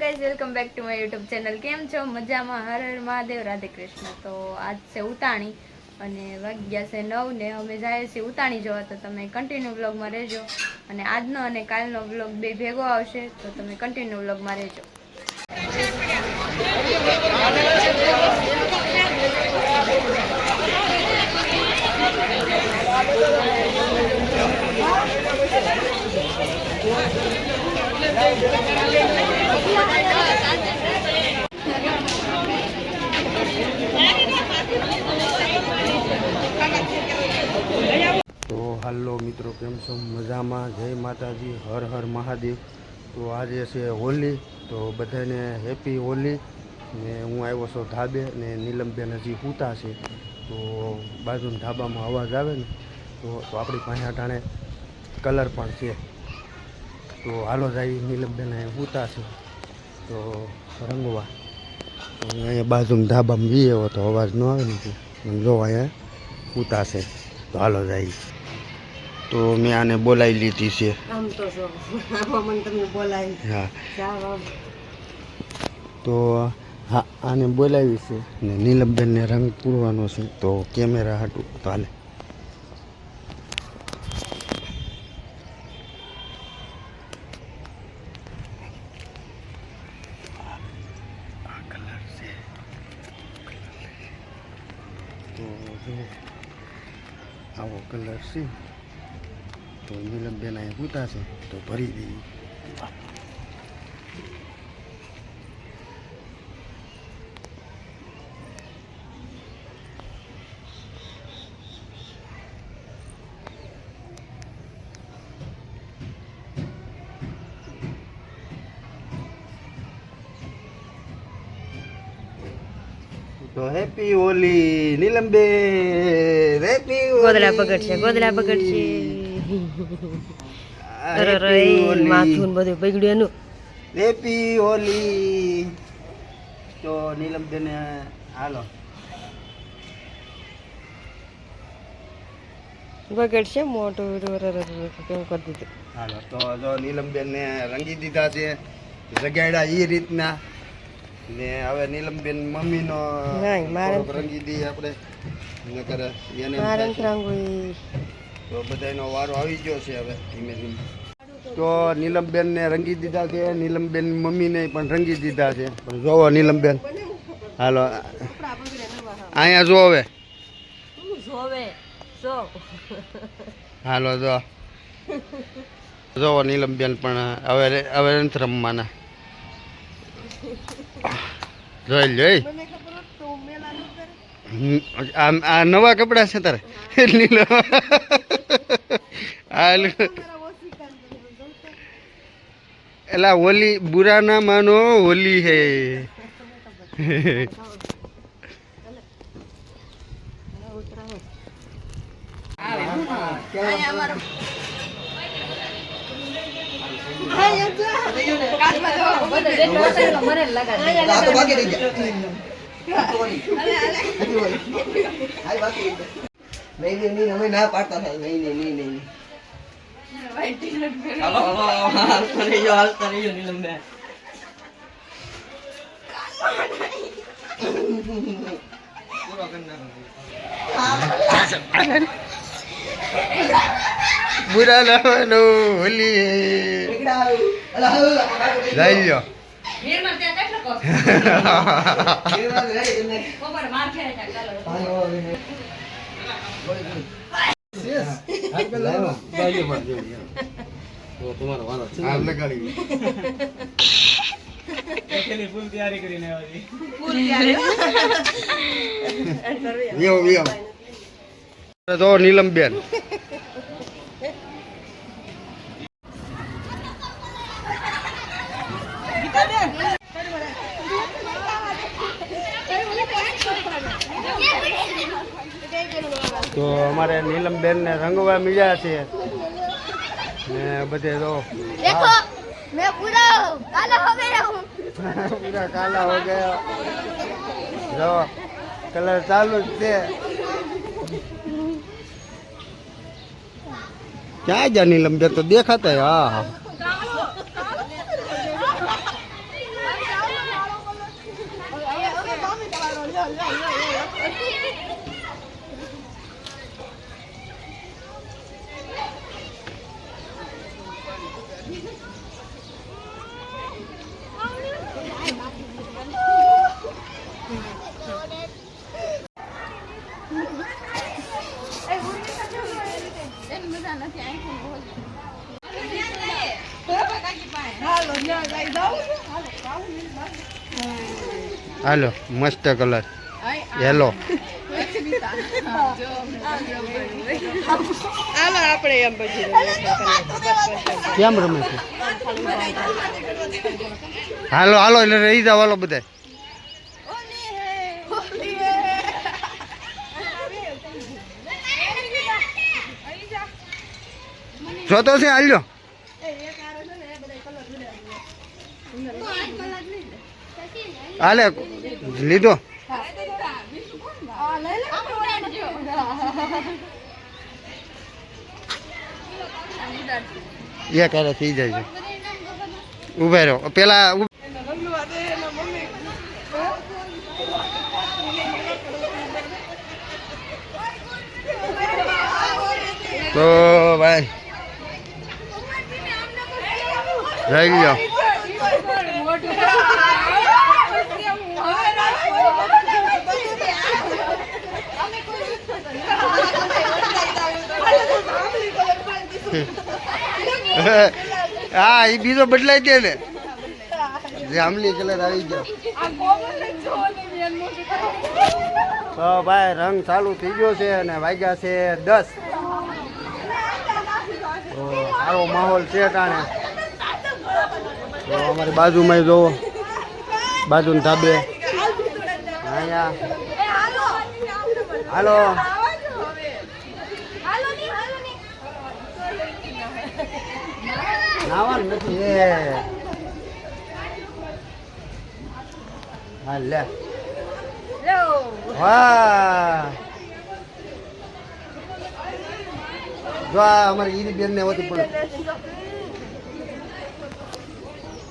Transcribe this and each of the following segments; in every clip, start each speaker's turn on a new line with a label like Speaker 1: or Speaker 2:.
Speaker 1: Guys, welcome back to my YouTube channel. કેમ છો? મજામાં? હર હર મહાદેવ, રાધે કૃષ્ણ. તો આજ છે ઉતાણી અને વાગ્યા છે 9 ને અમે જાય છીએ ઉતાણી જોવા. તો તમે કન્ટિન્યુ વ્લોગમાં રહેજો અને આજનો અને કાલનો વ્લોગ બે ભેગો આવશે, તો તમે કન્ટિન્યુ વ્લોગમાં રહેજો.
Speaker 2: તો હાલો મિત્રો, કેમ છો? મજામાં? જય માતાજી, હર હર મહાદેવ. તો આજે છે હોલી, તો બધાને હેપી હોલી. ને હું આવ્યો છું ધાબે ને નીલમબેન હજી સૂતા છે. તો બાજુના ધાબામાં અવાજ આવે ને તો આપણી પાસે અટાણે કલર પણ છે. તો હાલો જાય, નીલમબેન સૂતા છે તો રંગવા. તો અહીંયા બાજુમાં ધાબામાં વી આવ્યો તો અવાજ ન આવે ને, જો અહીંયા સૂતા છે. તો હાલો જાય. તો મેં આને બોલાવી લીધી છે. હા, તો હા, આને બોલાવી છે ને નીલમબેનને રંગ પૂરવાનો છે. તો કેમેરા હાટું તો હાલે. આ કલર છે, તો આવો કલર છે. તો નીલમબેન અહીં સૂતા છે તો ભરી દઈએ. તો હેપી હોલી નીલમબેન, હેપી હોલી.
Speaker 3: ગોદડા પકડશે, ગોદડા પકડશે. માથું બધું બગડ્યું એનું.
Speaker 2: હેપી હોલી. તો નીલમબેન હાલો
Speaker 3: બગડશે મોટું કેમ કરી દીધું.
Speaker 2: હાલો. તો જો નીલમબેન ને રંગી દીધા છે, જગાડ્યા એ રીતના. ને હવે નીલમબેન મમ્મીનો રંગી દઈએ આપણે. તો બધાનો વારો આવી ગયો છે હવે ધીમે ધીમે. તો નીલમબેન ને રંગી દીધા છે, નીલમબેન મમ્મીને પણ રંગી દીધા છે. પણ જોવો નીલમબેન, હાલો અહીંયા જો હવે. હાલો જોવો નીલમબેન પણ હવે નથી રમવાના. જોઈ જોઈ આ નવા કપડા છે તારે. એલા હોલી બુરા ના માનો, હોલી હે.
Speaker 4: નહીં અમે ના પાડતા થાય. નહીં હાલતા રહીજો નીલમબેન.
Speaker 2: બુરા ના માનો, હોલી જઈ લ્યો. તો નીલમબેન તો અમારે નીલમબેન ને રંગવા મળ્યા છે ને બધે. તો
Speaker 1: देखो मैं पूरा काला हो गया हूँ.
Speaker 2: પૂરા કાલા હો ગયા. જો કલર ચાલુ જ છે. ક્યાં જા નીલમબેન? તો દેખાતા. હા હાલો મસ્ત કલર યેલો
Speaker 3: હાલો આપણે એમ પછી
Speaker 2: કેમ રમે છે હાલો હાલો એટલે રહી જાવ હાલો બધા જોતો છે હાલ્યો હાલે લીધો એ ક્યારે થઈ જાય છે ઉભા રહો પેલા તો ભાઈ રહી ગયો હા એ બીજો બદલાઈ દે ને જાંબલી કલર આવી ગયો તો ભાઈ રંગ ચાલુ થઈ ગયો છે અને વાગ્યા છે 10 તો સારો માહોલ છે કારણે તો અમારી બાજુમાં જોવો બાજુના ધાબે અહીંયા હાલો નાવાનું નથી એ હા લે વાહ જો અમારી ઈરી બેન ને હોતી પણ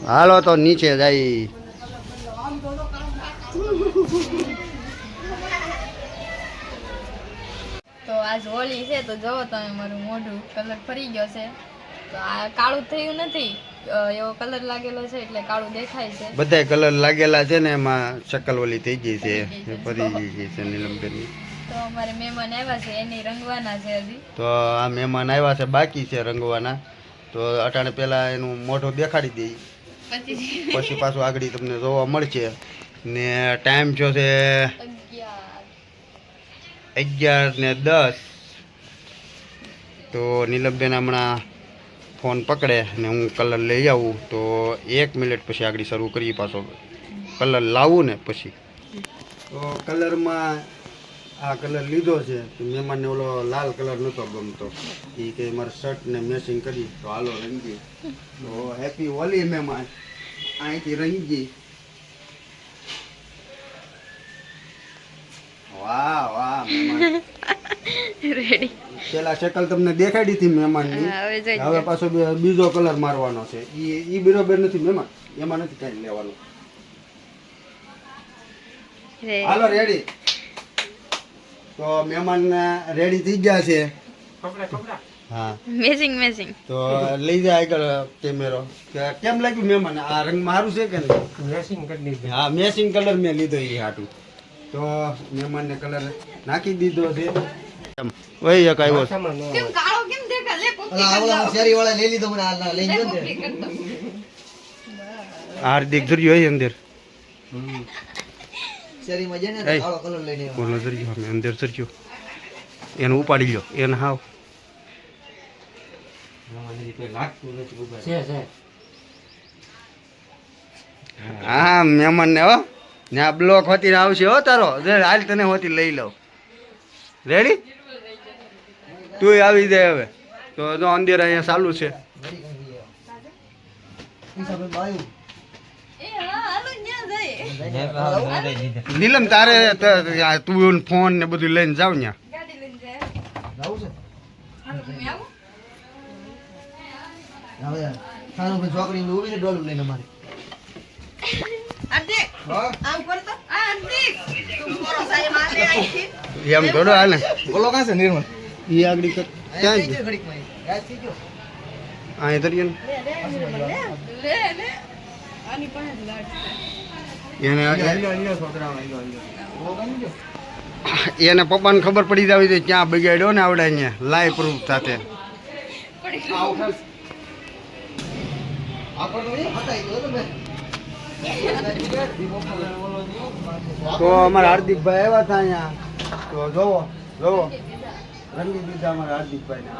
Speaker 2: હાલો તો નીચે જાય
Speaker 1: તો આજ હોળી છે તો જોવો તમે મારું મોઢું કલર ફરી ગયો છે તો આ કાળું થયું નથી એવો કલર લાગેલો છે એટલે કાળું દેખાય છે
Speaker 2: બધા કલર લાગેલા છે ને એમાં શકલ ઓલી થઈ ગઈ છે ફરી ગઈ છે નીલમબેનની
Speaker 1: તો અમારે મહેમાન આવ્યા છે એની રંગવાના છે હજી
Speaker 2: તો આ મહેમાન આવ્યા છે બાકી છે રંગવાના તો અટાણે પેલા એનું મોઢું દેખાડી દઈ પછી પાછું આગળ તમને જોવા મળશે ને ટાઈમ થયો છે 11:10 તો નીલમબેન હમણાં ફોન પકડે ને હું કલર લઈ આવું તો 1 મિનિટ પછી આગળ શરૂ કરીએ પાછો કલર લાવું ને પછી તો કલરમાં આ કલર લીધો છે તો મહેમાનને ઓલો લાલ કલર નહોતો ગમતો એ કે મારે શર્ટને મેચિંગ કરી તો હાલો રંગી તો હેપી હોલી મહેમાન અહીંથી રંગી વાહ વાહ મહેમાન
Speaker 1: રેડી
Speaker 2: પેલા શકલ તમને દેખાડી હતી મહેમાનની હવે પાછો બીજો કલર મારવાનો છે ઈ બરોબર નથી મહેમાન એમાં નથી કઈ લેવાનું હાલો રેડી તો મહેમાન રેડી થઈ ગયા છે હા
Speaker 1: મેચિંગ
Speaker 2: તો લઈ જાય આગળ કેમેરો કેમ લાગ્યું મહેમાન આ રંગ મારું છે કે નહીં હા મેચિંગ કલર મેં લીધો એ હાટું તો મહેમાનને કલર નાખી દીધો છે વહી એક આવ્યો
Speaker 1: કેમ કાળો કેમ દેખા લે
Speaker 4: આવલા શેરી વાળા લઈ લીધો મને આ લઈ ગયો ને
Speaker 2: હાર્દિક ધર્યો હોય અંદર
Speaker 4: શેરી માં જઈને કાળો કલર લઈને
Speaker 2: બોલો ધર્યો અમે અંદર ધર્યો એને ઉપાડી લ્યો એને હાવ હા મહેમાન ને હો ત્યાં બ્લોક હોતી આવશે હો તારો હાલ તને હોતી લઈ લઉં રેડી તું આવી જાય હવે તો જો અંદર અહીંયા ચાલુ છે નીલમ તારે તું ફોન ને બધું લઈને જાવ ને
Speaker 1: ગાડી લઈને જાય
Speaker 4: જાવું છે
Speaker 1: હાલો તમે આવો
Speaker 4: હવે ખાનું ભાઈ છોકરી ઉભી ને ડોલું લઈને અમારે
Speaker 1: અર્ધિક
Speaker 4: હા
Speaker 1: આમ કરતો આ અર્ધિક તું
Speaker 2: એમ થોડો હાલે
Speaker 4: બોલો કાં છે નિર્મલ
Speaker 2: ઈ આગળ ક્યાં છે
Speaker 4: ઘડીકમાં ગાય થઈ ગયો
Speaker 2: અહીં તરીકે
Speaker 1: લે લે આની પણ જ લાડ
Speaker 2: એને એને પપ્પાને ખબર પડી જાવી છે ક્યાં બગાડ્યો ને આવડે અહીંયા લાઈવ પ્રૂફ સાથે તો અમારા હાર્દિકભાઈ આવ્યા હતા અહીંયા તો જોવો જોવો રંગી દીધા અમારા હાર્દિકભાઈ ને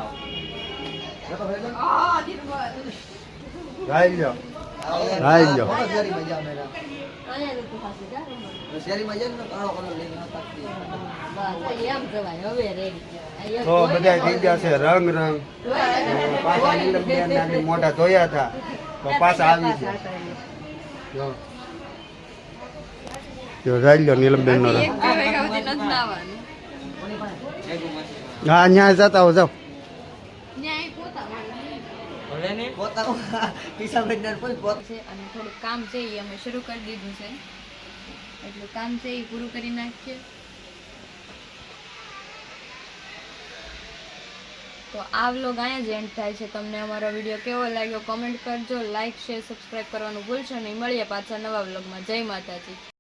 Speaker 2: રાઈ લ્યો રાઈ લ્યો તો બધા થઈ ગયા છે રંગ રંગ પાછા નીલમબેન ને મોઢા ધોયા હતા તો પાછા આવી છે જો રાઈ લ્યો નીલમબેન નો રંગ
Speaker 1: એક વાગ્યા સુધી નથી નાવાનું
Speaker 2: હા ન્યા જતા હો જાઓ
Speaker 1: ન્યાય પોતા છે અને થોડું કામ છે એ અમે શરૂ કરી દીધું છે એટલું કામ છે એ પૂરું કરી નાખીએ તો આ વ્લોગ અહીંયા જ એન્ડ થાય છે તમને અમારો વિડીયો કેવો લાગ્યો કોમેન્ટ કરજો લાઈક શેર સબસ્ક્રાઈબ કરવાનું ભૂલશો નહીં મળીએ પાછા નવા વ્લોગમાં જય માતાજી